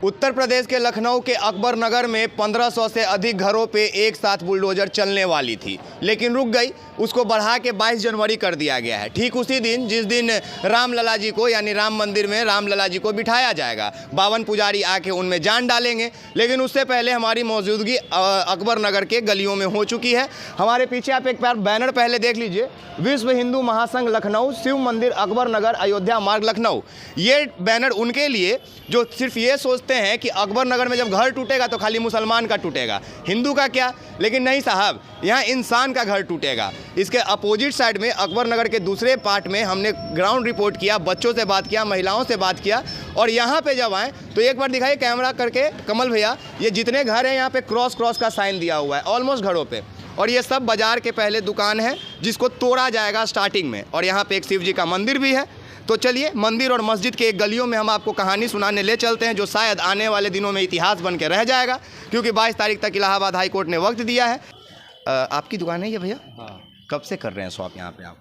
उत्तर प्रदेश के लखनऊ के अकबर नगर में 1500 से अधिक घरों पे एक साथ बुलडोजर चलने वाली थी, लेकिन रुक गई। उसको बढ़ा के 22 जनवरी कर दिया गया है। ठीक उसी दिन जिस दिन रामलला जी को यानी राम मंदिर में रामलला जी को बिठाया जाएगा, 52 पुजारी आके उनमें जान डालेंगे। लेकिन उससे पहले हमारी मौजूदगी अकबर नगर के गलियों में हो चुकी है। हमारे पीछे आप एक बार बैनर पहले देख लीजिए, विश्व हिंदू महासंघ लखनऊ, शिव मंदिर अकबर नगर, अयोध्या मार्ग लखनऊ। ये बैनर उनके लिए जो सिर्फ ये सोचते हैं कि अकबर नगर में जब घर टूटेगा तो खाली मुसलमान का टूटेगा, हिंदू का क्या। लेकिन नहीं साहब, यहाँ इंसान का घर टूटेगा। इसके अपोजिट साइड में अकबर नगर के दूसरे पार्ट में हमने ग्राउंड रिपोर्ट किया, बच्चों से बात किया, महिलाओं से बात किया। और यहाँ पे जब आएँ तो एक बार दिखाइए कैमरा करके कमल भैया, ये जितने घर हैं यहाँ पे क्रॉस का साइन दिया हुआ है ऑलमोस्ट घरों पे। और ये सब बाजार के पहले दुकान है जिसको तोड़ा जाएगा स्टार्टिंग में। और यहाँ पे एक शिव जी का मंदिर भी है। तो चलिए मंदिर और मस्जिद के एक गलियों में हम आपको कहानी सुनाने ले चलते हैं, जो शायद आने वाले दिनों में इतिहास बन के रह जाएगा, क्योंकि 22 तारीख तक इलाहाबाद हाई कोर्ट ने वक्त दिया है। आपकी दुकान है ये भैया? हाँ। कब से कर रहे हैं शॉप यहाँ पे आप?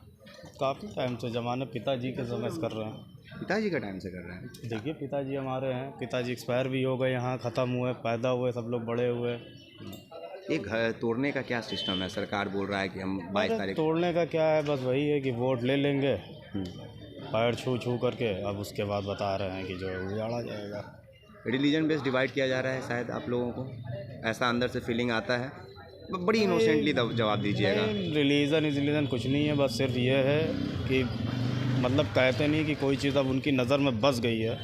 काफ़ी टाइम से, जमाने पिताजी के समय से कर रहे हैं। पिताजी का टाइम से कर रहे हैं? देखिए पिताजी हमारे हैं, पिताजी एक्सपायर भी हो गए, यहाँ ख़त्म हुए, पैदा हुए, सब लोग बड़े हुए। ये घर तोड़ने का क्या सिस्टम है? सरकार बोल रहा है कि हम 22 तारीख। तोड़ने का क्या है, बस वही है कि वोट ले लेंगे पैर छू करके। अब उसके बाद बता रहे हैं कि जो है उजाड़ा जाएगा। रिलीजन बेस्ड डिवाइड किया जा रहा है शायद आप लोगों को, ऐसा अंदर से फीलिंग आता है? बड़ी इनोसेंटली जवाब दीजिएगा। रिलीजन कुछ नहीं है, बस सिर्फ ये है कि मतलब कहते नहीं कि कोई चीज़ अब उनकी नज़र में बस गई है।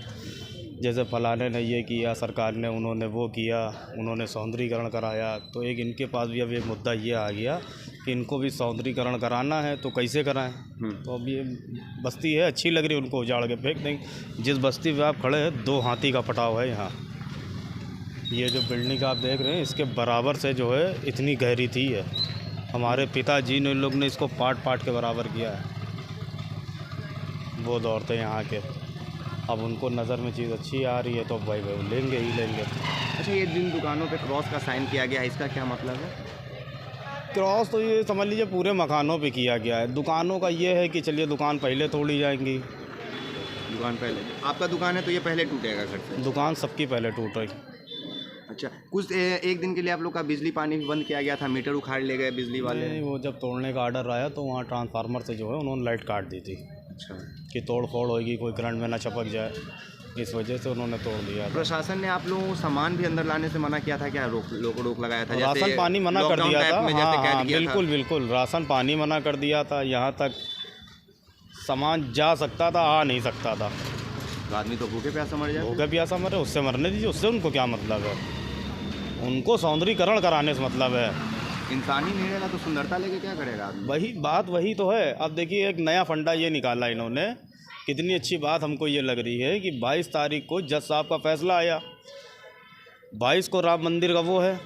जैसे फलाने ने ये किया, सरकार ने, उन्होंने वो किया, उन्होंने सौंदर्यीकरण कराया। तो एक इनके पास भी अब एक मुद्दा ये आ गया कि इनको भी सौंदर्यीकरण कराना है, तो कैसे कराएं। तो अब ये बस्ती है, अच्छी लग रही है, उनको उजाड़ के फेंक देंगे। जिस बस्ती पे आप खड़े हैं 2 हाथी का पटाव है यहाँ। ये जो बिल्डिंग आप देख रहे हैं इसके बराबर से जो है इतनी गहरी थी है। हमारे पिताजी ने लोग ने इसको पाट के बराबर किया है। वो दौर थे यहाँ के। अब उनको नज़र में चीज़ अच्छी आ रही है तो भाई लेंगे ही लेंगे। अच्छा, ये जिन दुकानों पे क्रॉस का साइन किया गया है, इसका क्या मतलब है? क्रॉस तो ये समझ लीजिए पूरे मकानों पे किया गया है। दुकानों का ये है कि चलिए दुकान पहले तोड़ी जाएंगी। दुकान पहले? आपका दुकान है तो ये पहले टूटेगा घर से? दुकान सबकी पहले टूट रही। अच्छा, कुछ एक दिन के लिए आप लोग का बिजली पानी भी बंद किया गया था, मीटर उखाड़ ले गए बिजली वाले? नहीं, वो जब तोड़ने का आर्डर आया तो वहाँ ट्रांसफार्मर से जो है उन्होंने लाइट काट दी थी। अच्छा, कि तोड़ फोड़ होगी, कोई करंट में ना चपक जाए, इस वजह से उन्होंने तोड़ दिया। प्रशासन ने आप लोगों को सामान भी अंदर लाने से मना किया था क्या? रोक लगाया था? राशन पानी मना कर दिया था। हाँ, बिल्कुल राशन पानी मना कर दिया था। यहाँ तक सामान जा सकता था, आ नहीं सकता था। तो आदमी तो भूखे प्यासा मर जाए। भूखे प्यासा मरे, उससे मरने दीजिए, उससे उनको क्या मतलब है। उनको सौंदर्यीकरण कराने से मतलब है। इंसान ही नहीं रहेगा तो सुंदरता लेके क्या करेगा आदमी? वही तो है। अब देखिए एक नया फंडा ये निकाला इन्होंने, कितनी अच्छी बात हमको ये लग रही है कि 22 तारीख को जज साहब का फैसला आया। 22 को राम मंदिर का वो है,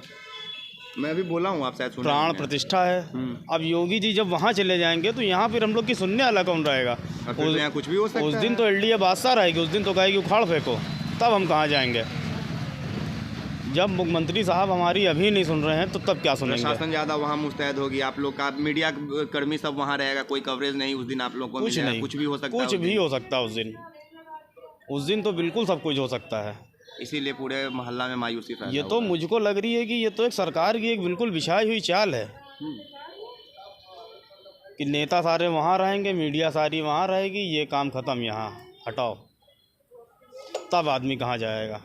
मैं अभी बोला हूँ, आप शायद सुने प्राण प्रतिष्ठा है। अब योगी जी जब वहाँ चले जाएंगे तो यहाँ फिर हम लोग की सुनने वाला कौन रहेगा? कुछ भी हो सकता है। उस दिन तो एलडीए बादशाह रहेगी, उस दिन तो कहेगी उखाड़ फेंको, तब हम कहाँ जाएंगे? जब मुख्यमंत्री साहब हमारी अभी नहीं सुन रहे हैं तो तब क्या सुनेंगे? प्रशासन ज़्यादा वहाँ मुस्तैद होगी, आप लोग का मीडिया कर्मी सब वहाँ रहेगा, कोई कवरेज नहीं उस दिन आप लोग को। कुछ नहीं, कुछ भी हो सकता है। कुछ भी हो सकता है उस दिन तो बिल्कुल सब कुछ हो सकता है। इसीलिए पूरे मोहल्ला में मायूसी फैला। ये तो मुझको लग रही है कि ये तो एक सरकार की एक बिल्कुल बिछाई हुई चाल है कि नेता सारे वहाँ रहेंगे, मीडिया सारी वहाँ रहेगी, ये काम ख़त्म, यहाँ हटाओ, तब आदमी कहाँ जाएगा?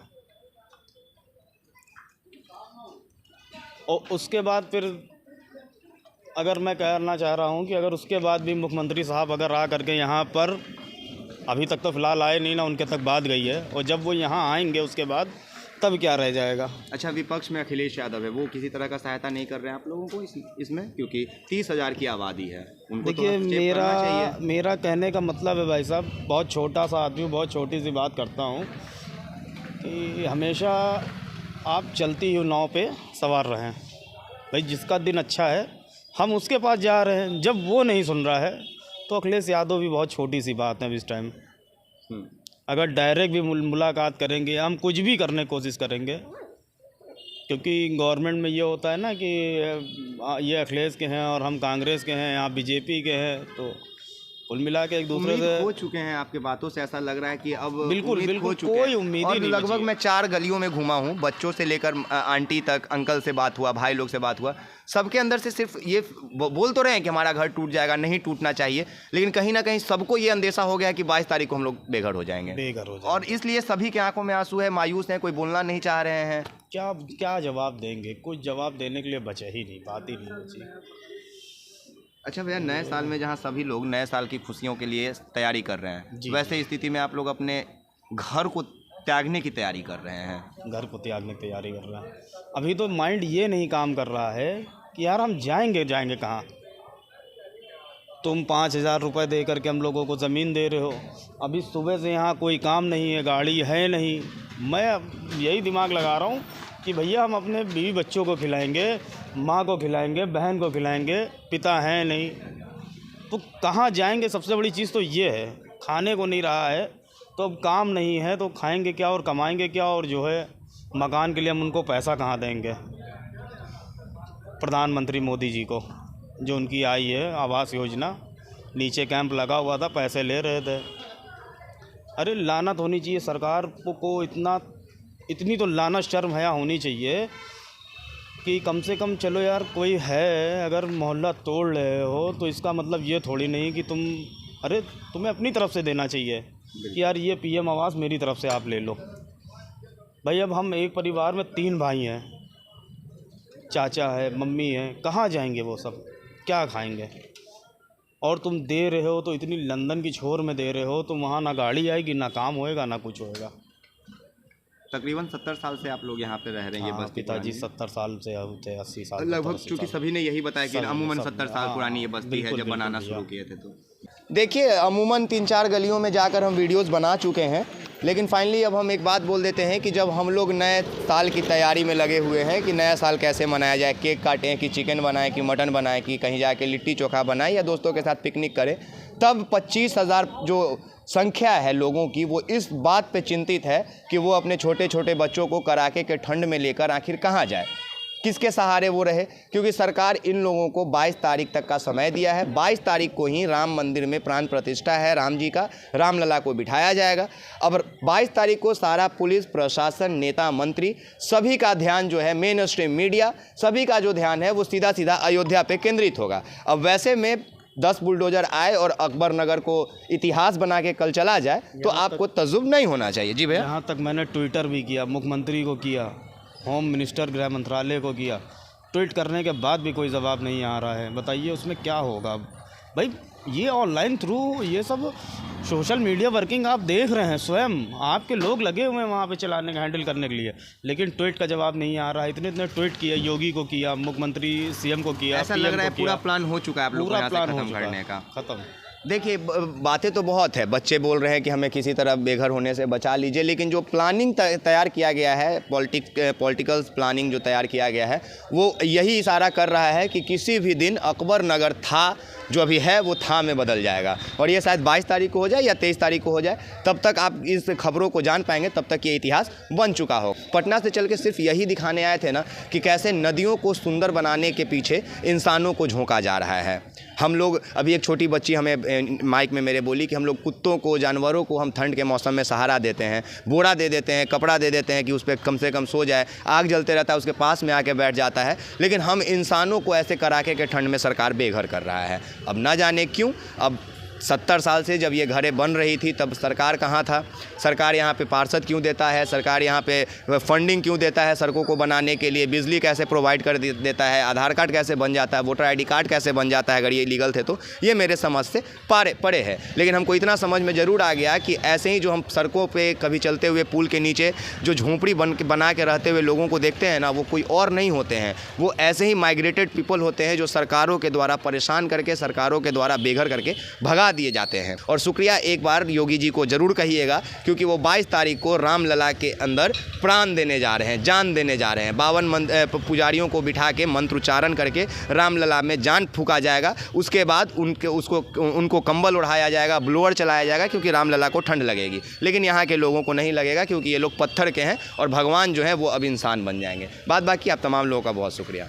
और उसके बाद फिर अगर मैं कहना चाह रहा हूँ कि अगर उसके बाद भी मुख्यमंत्री साहब अगर आ करके यहाँ पर, अभी तक तो फ़िलहाल आए नहीं ना, उनके तक बात गई है, और जब वो यहाँ आएंगे उसके बाद तब क्या रह जाएगा? अच्छा, विपक्ष में अखिलेश यादव है, वो किसी तरह का सहायता नहीं कर रहे हैं आप लोगों को इसमें, क्योंकि 30,000 की आबादी है उनको। देखिए मेरा कहने का मतलब है भाई साहब, बहुत छोटा सा आदमी, बहुत छोटी सी बात करता हूँ कि हमेशा आप चलती हुई नाव पे सवार रहें। भाई जिसका दिन अच्छा है हम उसके पास जा रहे हैं, जब वो नहीं सुन रहा है तो अखिलेश यादव भी बहुत छोटी सी बात है इस टाइम। अगर डायरेक्ट भी मुलाकात करेंगे, हम कुछ भी करने की कोशिश करेंगे, क्योंकि गवर्नमेंट में ये होता है ना कि ये अखिलेश के हैं और हम कांग्रेस के हैं, आप बीजेपी के हैं, तो कुल मिला के एक दूसरे उम्मीद से खो चुके हैं। आपके बातों से ऐसा लग रहा है कि अब बिल्कुल उम्मीद बिल्कुल खो चुके कोई हैं। उम्मीद और ही नहीं लगभग बची। मैं 4 गलियों में घूमा हूँ, बच्चों से लेकर आंटी तक, अंकल से बात हुआ, भाई लोग से बात हुआ, सबके अंदर से सिर्फ ये बोल तो रहे हैं कि हमारा घर टूट जाएगा, नहीं टूटना चाहिए, लेकिन कहीं ना कहीं सबको ये अंदेशा हो गया है कि 22 तारीख को हम लोग बेघर हो जाएंगे। बेघर हो जाए। और इसलिए सभी की आंखों में आंसू है, मायूस हैं, कोई बोलना नहीं चाह रहे हैं। क्या क्या जवाब देंगे? कुछ जवाब देने के लिए बचे ही नहीं, बात ही नहीं बची। अच्छा भैया, नए साल में जहाँ सभी लोग नए साल की खुशियों के लिए तैयारी कर रहे हैं, जी। वैसे स्थिति में आप लोग अपने घर को त्यागने की तैयारी कर रहे हैं। घर को त्यागने की तैयारी कर रहा है। अभी तो माइंड ये नहीं काम कर रहा है कि यार हम जाएंगे कहाँ। तुम 5,000 रुपये दे करके हम लोगों को ज़मीन दे रहे हो, अभी सुबह से यहाँ कोई काम नहीं है, गाड़ी है नहीं। मैं अब यही दिमाग लगा रहा हूँ कि भैया हम अपने बीवी बच्चों को खिलाएंगे, माँ को खिलाएंगे, बहन को खिलाएंगे, पिता हैं नहीं, तो कहाँ जाएंगे? सबसे बड़ी चीज़ तो ये है, खाने को नहीं रहा है तो अब काम नहीं है तो खाएंगे क्या और कमाएंगे क्या, और जो है मकान के लिए हम उनको पैसा कहाँ देंगे? प्रधानमंत्री मोदी जी को जो उनकी आई है आवास योजना, नीचे कैंप लगा हुआ था, पैसे ले रहे थे। अरे लानत होनी चाहिए सरकार को, इतनी तो लानत शर्म हया होनी चाहिए कि कम से कम चलो यार कोई है, अगर मोहल्ला तोड़ रहे हो तो इसका मतलब ये थोड़ी नहीं कि तुम्हें अपनी तरफ से देना चाहिए कि यार ये पीएम आवास मेरी तरफ से आप ले लो। भाई अब हम एक परिवार में 3 भाई हैं, चाचा है, मम्मी है, कहाँ जाएंगे वो सब, क्या खाएंगे? और तुम दे रहे हो तो इतनी लंदन की छोर में दे रहे हो, तो वहाँ ना गाड़ी आएगी, ना काम होएगा, ना कुछ होएगा। तकरीबन 70 साल से आप लोग यहाँ पे रह रहे हैं। ये बस्ती पिताजी 70 साल से होते, 80 साल लगभग, चूँकि सभी ने यही बताया कि अमूमन 70 साल पुरानी ये बस्ती है जब बनाना शुरू किए थे। तो देखिए, अमूमन 3-4 गलियों में जाकर हम वीडियोस बना चुके हैं, लेकिन फाइनली अब हम एक बात बोल देते हैं कि जब हम लोग नए साल की तैयारी में लगे हुए हैं कि नया साल कैसे मनाया जाए, केक काटें कि चिकन बनाएं कि मटन बनाएं कि कहीं जाके लिट्टी चोखा बनाएं या दोस्तों के साथ पिकनिक करें, तब 25,000 जो संख्या है लोगों की, वो इस बात पे चिंतित है कि वो अपने छोटे छोटे बच्चों को कड़ाके के ठंड में लेकर आखिर कहाँ जाए, किसके सहारे वो रहे। क्योंकि सरकार इन लोगों को 22 तारीख तक का समय दिया है। 22 तारीख को ही राम मंदिर में प्राण प्रतिष्ठा है राम जी का, रामलला को बिठाया जाएगा। अब 22 तारीख को सारा पुलिस प्रशासन, नेता मंत्री, सभी का ध्यान जो है, मेन स्ट्रीम मीडिया, सभी का जो ध्यान है वो सीधा सीधा अयोध्या पे केंद्रित होगा। अब वैसे में 10 बुलडोजर आए और अकबर नगर को इतिहास बना के कल चला जाए तो आपको तजुब नहीं होना चाहिए। जी भैया, यहाँ तक मैंने ट्विटर भी किया, मुख्यमंत्री को किया, होम मिनिस्टर गृह मंत्रालय को किया, ट्वीट करने के बाद भी कोई जवाब नहीं आ रहा है। बताइए उसमें क्या होगा भाई? ये ऑनलाइन थ्रू ये सब सोशल मीडिया वर्किंग आप देख रहे हैं, स्वयं आपके लोग लगे हुए हैं वहाँ पे चलाने का, हैंडल करने के लिए, लेकिन ट्वीट का जवाब नहीं आ रहा है। इतने ट्वीट किया, योगी को किया, मुख्यमंत्री सीएम को किया, ऐसा लग रहा है पूरा प्लान हो चुका है आप लोगों को यहाँ से खत्म करने का। खत्म। देखिए, बातें तो बहुत है, बच्चे बोल रहे हैं कि हमें किसी तरह बेघर होने से बचा लीजिए, लेकिन जो प्लानिंग तैयार किया गया है, पॉलिटिकल प्लानिंग जो तैयार किया गया है, वो यही इशारा कर रहा है कि किसी भी दिन अकबर नगर था जो अभी है वो था में बदल जाएगा। और ये शायद 22 तारीख को हो जाए या 23 तारीख को हो जाए, तब तक आप इस खबरों को जान पाएंगे, तब तक ये इतिहास बन चुका हो। पटना से चल के सिर्फ यही दिखाने आए थे ना कि कैसे नदियों को सुंदर बनाने के पीछे इंसानों को झोंका जा रहा है। हम लोग, अभी एक छोटी बच्ची हमें माइक में मेरे बोली कि हम लोग कुत्तों को, जानवरों को हम ठंड के मौसम में सहारा देते हैं, बोरा दे देते हैं, कपड़ा दे देते हैं कि उस पर कम से कम सो जाए, आग जलते रहता है उसके पास में आके बैठ जाता है, लेकिन हम इंसानों को ऐसे कड़ाके के ठंड में सरकार बेघर कर रहा है। अब ना जाने क्यों, अब 70 साल से जब ये घरें बन रही थी तब सरकार कहाँ था? सरकार यहाँ पे पार्षद क्यों देता है? सरकार यहाँ पे फंडिंग क्यों देता है सड़कों को बनाने के लिए? बिजली कैसे प्रोवाइड कर देता है? आधार कार्ड कैसे बन जाता है? वोटर आईडी कार्ड कैसे बन जाता है अगर ये इलीगल थे तो? ये मेरे समझ से परे है। लेकिन हमको इतना समझ में ज़रूर आ गया कि ऐसे ही जो हम सड़कों पर कभी चलते हुए पुल के नीचे जो झोंपड़ी बना के रहते हुए लोगों को देखते हैं ना, वो कोई और नहीं होते हैं, वो ऐसे ही माइग्रेटेड पीपल होते हैं जो सरकारों के द्वारा परेशान करके, सरकारों के द्वारा बेघर करके भगा दिए जाते हैं। और शुक्रिया एक बार योगी जी को ज़रूर कहिएगा, क्योंकि वो 22 तारीख को रामलला के अंदर प्राण देने जा रहे हैं, जान देने जा रहे हैं। 52 पुजारियों को बिठा के मंत्रोच्चारण करके रामलला में जान फूका जाएगा। उसके बाद उनको कंबल उड़ाया जाएगा, ब्लोअर चलाया जाएगा, क्योंकि रामलला को ठंड लगेगी। लेकिन यहाँ के लोगों को नहीं लगेगा, क्योंकि ये लोग पत्थर के हैं और भगवान जो है वो अब इंसान बन जाएंगे। बाकी आप तमाम लोगों का बहुत शुक्रिया।